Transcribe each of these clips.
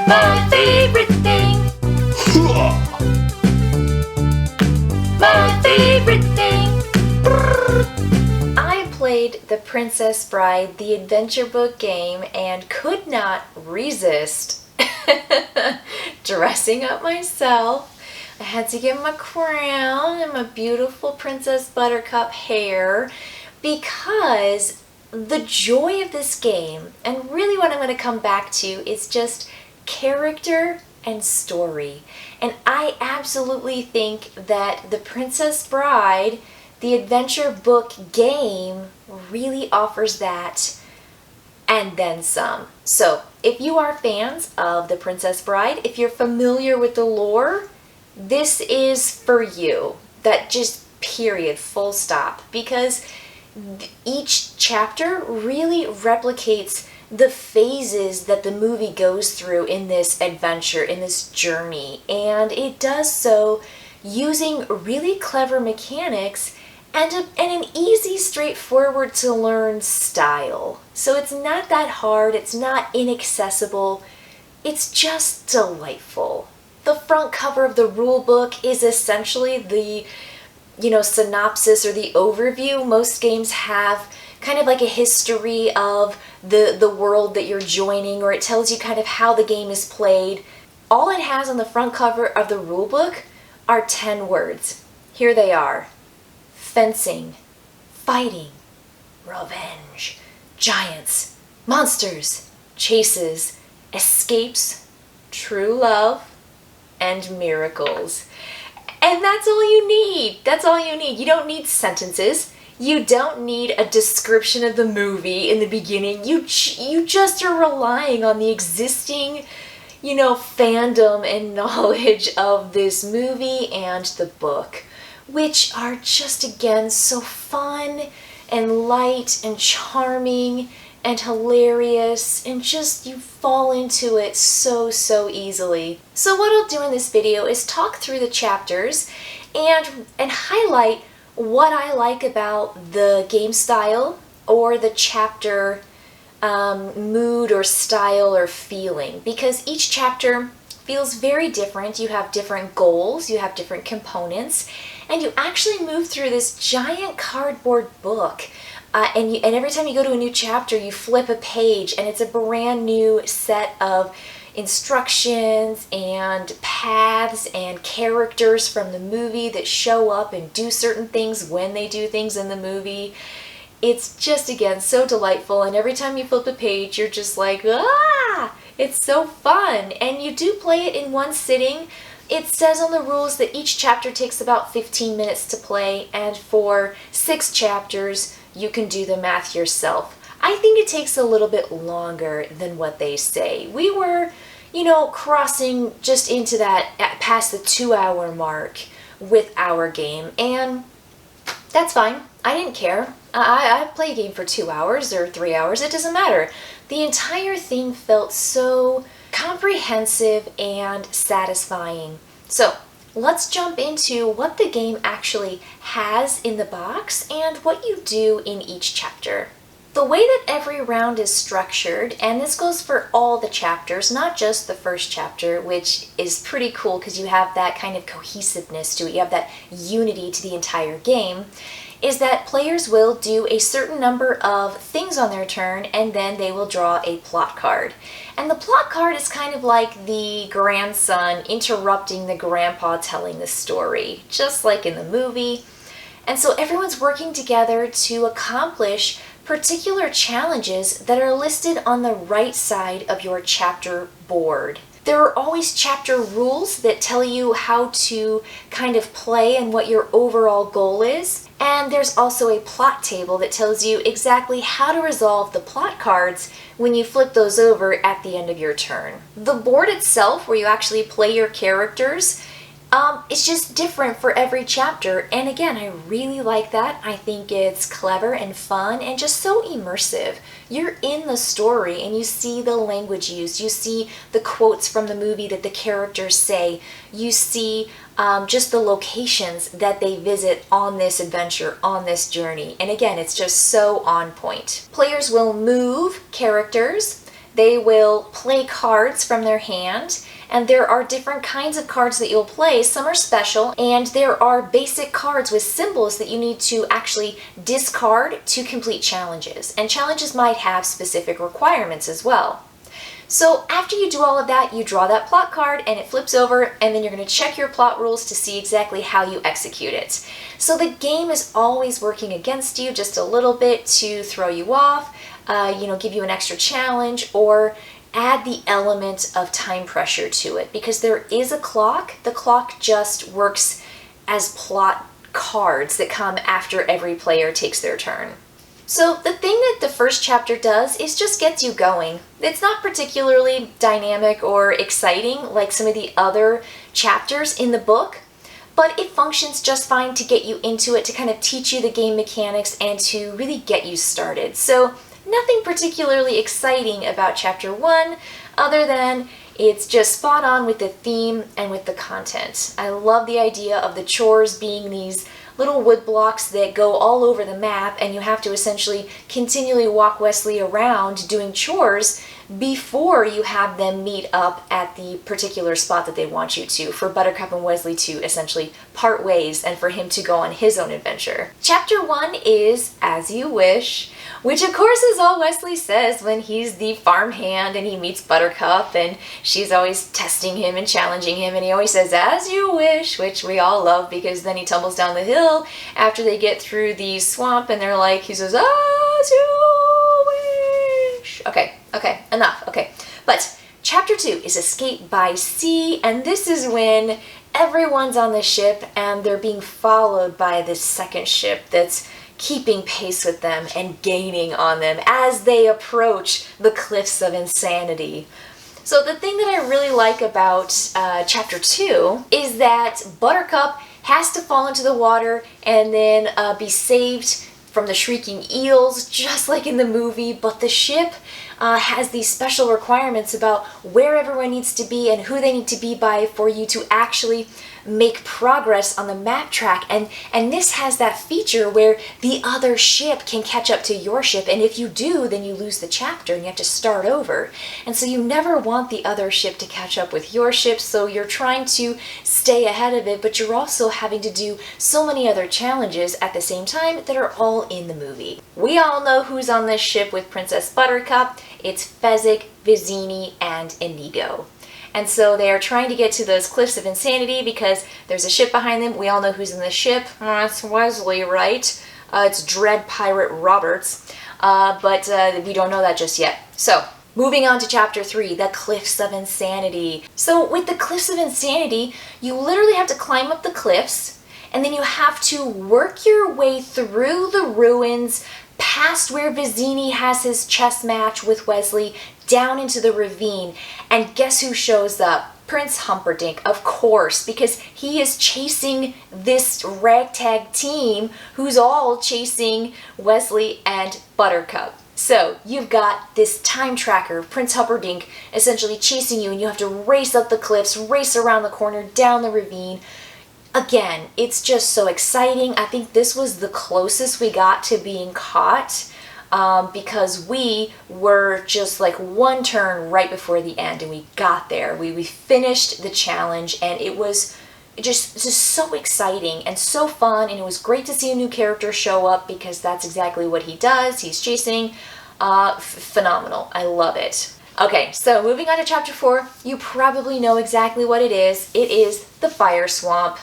My favorite thing. My favorite thing. I played The Princess Bride, the adventure book game, and could not resist dressing up myself. I had to get my crown and my beautiful Princess Buttercup hair because the joy of this game, and really what I'm going to come back to, is just character and story. And I absolutely think that The Princess Bride, the adventure book game, really offers that and then some. So if you are fans of The Princess Bride, if you're familiar with the lore, this is for you. That just period, full stop, because each chapter really replicates the phases that the movie goes through in this adventure, in this journey, and it does so using really clever mechanics and an easy, straightforward to learn style. So it's not that hard, it's not inaccessible, it's just delightful. The front cover of the rule book is essentially the synopsis or the overview. Most games have kind of like a history of the world that you're joining, or it tells you kind of how the game is played. All it has on the front cover of the rule book are 10 words. Here they are: fencing, fighting, revenge, giants, monsters, chases, escapes, true love, and miracles. And that's all you need. That's all you need. You don't need sentences. You don't need a description of the movie in the beginning. You just are relying on the existing, fandom and knowledge of this movie and the book, which are just, again, so fun and light and charming and hilarious, and just you fall into it so easily. So what I'll do in this video is talk through the chapters and highlight what I like about the game style or the chapter mood or style or feeling, because each chapter feels very different. You have different goals, you have different components, and you actually move through this giant cardboard book. And every time you go to a new chapter, you flip a page, and it's a brand new set of instructions and paths and characters from the movie that show up and do certain things when they do things in the movie. It's just, again, so delightful, and every time you flip a page, you're just like, ah! It's so fun, and you do play it in one sitting. It says on the rules that each chapter takes about 15 minutes to play, and for 6 chapters, you can do the math yourself. I think it takes a little bit longer than what they say. We were, crossing just into that, past the 2-hour mark with our game, and that's fine. I didn't care. I play a game for 2 hours or 3 hours, it doesn't matter. The entire thing felt so comprehensive and satisfying. So let's jump into what the game actually has in the box and what you do in each chapter. The way that every round is structured, and this goes for all the chapters, not just the first chapter, which is pretty cool because you have that kind of cohesiveness to it, you have that unity to the entire game, is that players will do a certain number of things on their turn, and then they will draw a plot card. And the plot card is kind of like the grandson interrupting the grandpa telling the story, just like in the movie. And so everyone's working together to accomplish particular challenges that are listed on the right side of your chapter board. There are always chapter rules that tell you how to kind of play and what your overall goal is. And there's also a plot table that tells you exactly how to resolve the plot cards when you flip those over at the end of your turn. The board itself, where you actually play your characters, it's just different for every chapter, and again, I really like that. I think it's clever and fun and just so immersive. You're in the story and you see the language used, you see the quotes from the movie that the characters say, you see just the locations that they visit on this adventure, on this journey, and again, it's just so on point. Players will move characters, they will play cards from their hand, and there are different kinds of cards that you'll play. Some are special, and there are basic cards with symbols that you need to actually discard to complete challenges. And challenges might have specific requirements as well. So after you do all of that, you draw that plot card and it flips over, and then you're going to check your plot rules to see exactly how you execute it. So the game is always working against you just a little bit to throw you off, give you an extra challenge, or add the element of time pressure to it. Because there is a clock, the clock just works as plot cards that come after every player takes their turn. So the thing that the first chapter does is just gets you going. It's not particularly dynamic or exciting like some of the other chapters in the book, but it functions just fine to get you into it, to kind of teach you the game mechanics and to really get you started. So nothing particularly exciting about chapter 1 other than it's just spot on with the theme and with the content. I love the idea of the chores being these little wood blocks that go all over the map, and you have to essentially continually walk Wesley around doing chores before you have them meet up at the particular spot that they want you to, for Buttercup and Wesley to essentially part ways and for him to go on his own adventure. Chapter 1 is As You Wish, which of course is all Wesley says when he's the farmhand and he meets Buttercup, and she's always testing him and challenging him, and he always says, "As you wish," which we all love, because then he tumbles down the hill after they get through the swamp and they're like, he says, "As you wish." Okay, enough, okay. But chapter 2 is Escape by Sea, and this is when everyone's on the ship and they're being followed by this second ship that's keeping pace with them and gaining on them as they approach the cliffs of insanity. So the thing that I really like about chapter 2 is that Buttercup has to fall into the water and then be saved from the shrieking eels, just like in the movie, but the ship has these special requirements about where everyone needs to be and who they need to be by for you to actually make progress on the map track, and this has that feature where the other ship can catch up to your ship, and if you do, then you lose the chapter and you have to start over. And so you never want the other ship to catch up with your ship, so you're trying to stay ahead of it, but you're also having to do so many other challenges at the same time that are all in the movie. We all know who's on this ship with Princess Buttercup. It's Fezzik, Vizzini, and Inigo. And so they are trying to get to those cliffs of insanity because there's a ship behind them. We all know who's in the ship. It's Wesley, right? It's Dread Pirate Roberts. But we don't know that just yet. So, moving on to chapter 3, the Cliffs of Insanity. So with the Cliffs of Insanity, you literally have to climb up the cliffs, and then you have to work your way through the ruins, past where Vizzini has his chess match with Wesley, down into the ravine. And guess who shows up? Prince Humperdinck, of course, because he is chasing this ragtag team who's all chasing Wesley and Buttercup. So you've got this time tracker, Prince Humperdinck, essentially chasing you, and you have to race up the cliffs, race around the corner, down the ravine. Again, it's just so exciting. I think this was the closest we got to being caught, because we were just like one turn right before the end, and we got there. We finished the challenge, and it was just so exciting and so fun, and it was great to see a new character show up because that's exactly what he does. He's chasing. Phenomenal. I love it. Okay, so moving on to chapter 4, you probably know exactly what it is. It is the fire swamp.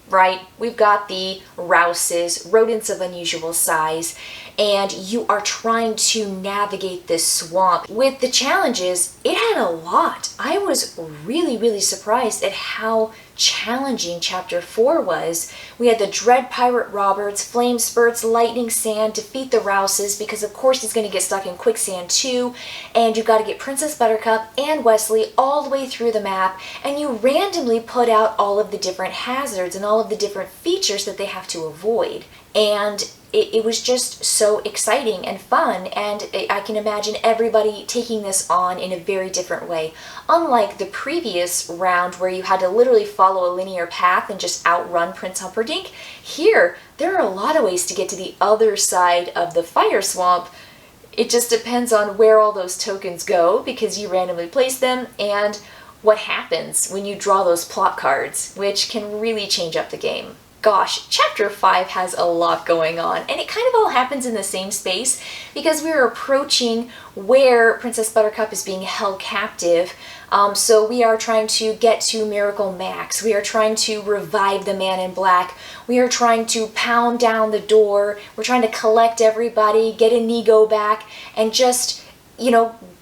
Right? We've got the rouses, rodents of unusual size, and you are trying to navigate this swamp. With the challenges, it had a lot. I was really surprised at how challenging chapter 4 was. We had the Dread Pirate Roberts, Flame Spurts, Lightning Sand, defeat the rouses, because of course he's going to get stuck in quicksand too, and you've got to get Princess Buttercup and Wesley all the way through the map, and you randomly put out all of the different hazards and all of the different features that they have to avoid. And it was just so exciting and fun, and I can imagine everybody taking this on in a very different way. Unlike the previous round where you had to literally follow a linear path and just outrun Prince Humperdinck, here there are a lot of ways to get to the other side of the fire swamp it just depends on where all those tokens go, because you randomly place them, and what happens when you draw those plot cards, which can really change up the game. Gosh, Chapter 5 has a lot going on, and it kind of all happens in the same space because we're approaching where Princess Buttercup is being held captive. So we are trying to get to Miracle Max. We are trying to revive the Man in Black. We are trying to pound down the door. We're trying to collect everybody, get Inigo back, and just,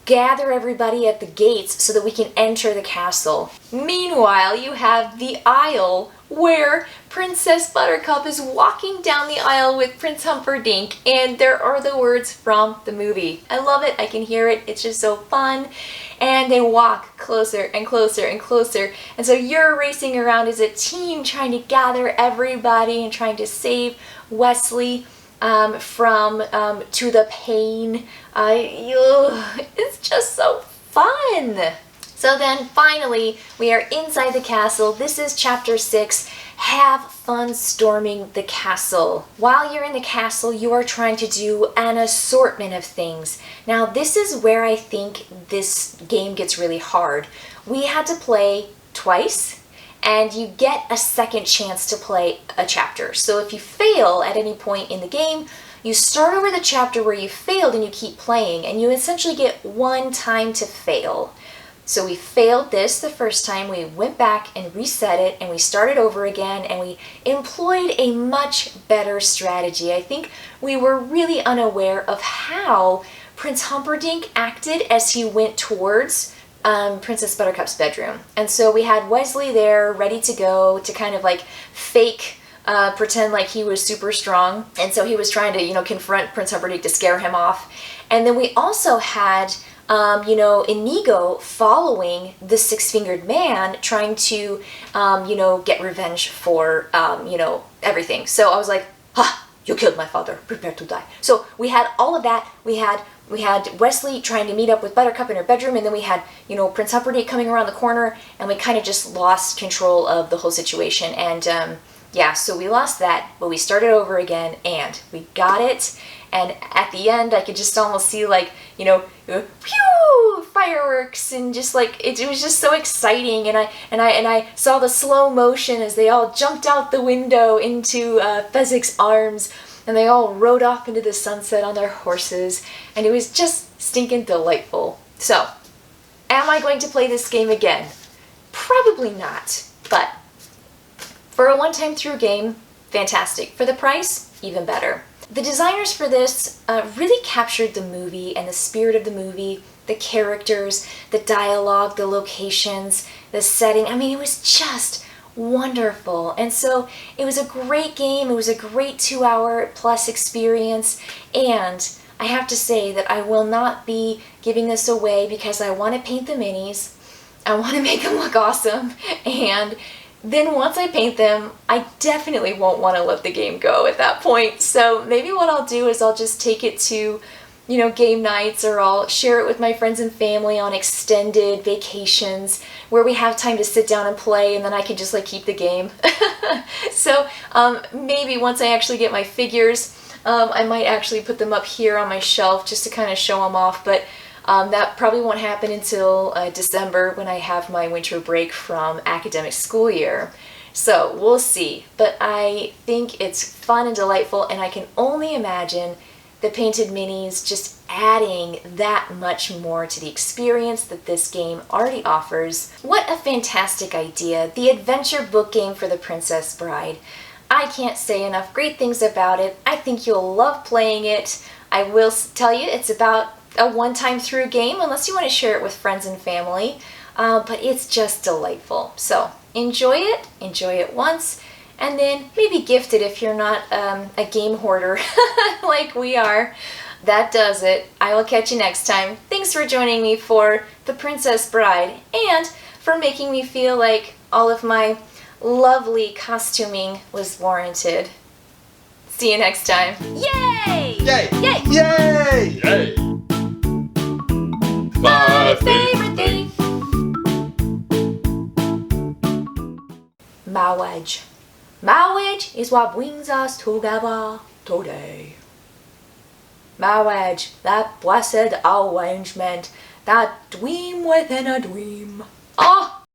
gather everybody at the gates so that we can enter the castle. Meanwhile, you have the aisle where Princess Buttercup is walking down the aisle with Prince Humperdinck, and there are the words from the movie. I love it. I can hear it. It's just so fun. And they walk closer and closer and closer. And so you're racing around as a team trying to gather everybody and trying to save Wesley from To the Pain. It's just so fun. So then finally we are inside the castle. This is Chapter 6. Have fun storming the castle. While you're in the castle, you are trying to do an assortment of things. Now this is where I think this game gets really hard. We had to play twice, and you get a second chance to play a chapter. So if you fail at any point in the game, you start over the chapter where you failed and you keep playing, and you essentially get one time to fail. So we failed this the first time, we went back and reset it, and we started over again, and we employed a much better strategy. I think we were really unaware of how Prince Humperdinck acted as he went towards Princess Buttercup's bedroom. And so we had Wesley there ready to go to kind of like fake pretend like he was super strong, and so he was trying to confront Prince Humperdinck to scare him off. And then we also had Inigo following the six-fingered man, trying to get revenge for everything. So I was like, you killed my father, prepare to die. So we had all of that. We had Wesley trying to meet up with Buttercup in her bedroom, and then we had, Prince Humperdinck coming around the corner, and we kind of just lost control of the whole situation. And yeah, so we lost that, but we started over again, and we got it. And at the end, I could just almost see pew, fireworks, and just like it was just so exciting. And I saw the slow motion as they all jumped out the window into Fezzik's arms, and they all rode off into the sunset on their horses, and it was just stinking delightful. So, am I going to play this game again? Probably not, but for a one-time through game, fantastic. For the price, even better. The designers for this really captured the movie and the spirit of the movie, the characters, the dialogue, the locations, the setting. I mean, it was just wonderful. And so it was a great game. It was a great 2-hour plus experience. And I have to say that I will not be giving this away because I want to paint the minis. I want to make them look awesome. And then once I paint them, I definitely won't want to let the game go at that point. So maybe what I'll do is I'll just take it to, game nights, or I'll share it with my friends and family on extended vacations where we have time to sit down and play, and then I can just keep the game. So maybe once I actually get my figures, I might actually put them up here on my shelf just to kind of show them off, but that probably won't happen until December, when I have my winter break from academic school year. So we'll see. But I think it's fun and delightful, and I can only imagine the painted minis just adding that much more to the experience that this game already offers. What a fantastic idea. The adventure book game for the Princess Bride. I can't say enough great things about it. I think you'll love playing it. I will tell you, it's about a one-time through game, unless you want to share it with friends and family, but it's just delightful. So enjoy it once, and then maybe gift it if you're not a game hoarder like we are. That does it. I will catch you next time. Thanks for joining me for The Princess Bride, and for making me feel like all of my lovely costuming was warranted. See you next time. Yay! Yay! Yay! Yay! Yay! My favorite thing. Marriage. Marriage is what brings us together today. marriage, that blessed arrangement, that dream within a dream. Oh,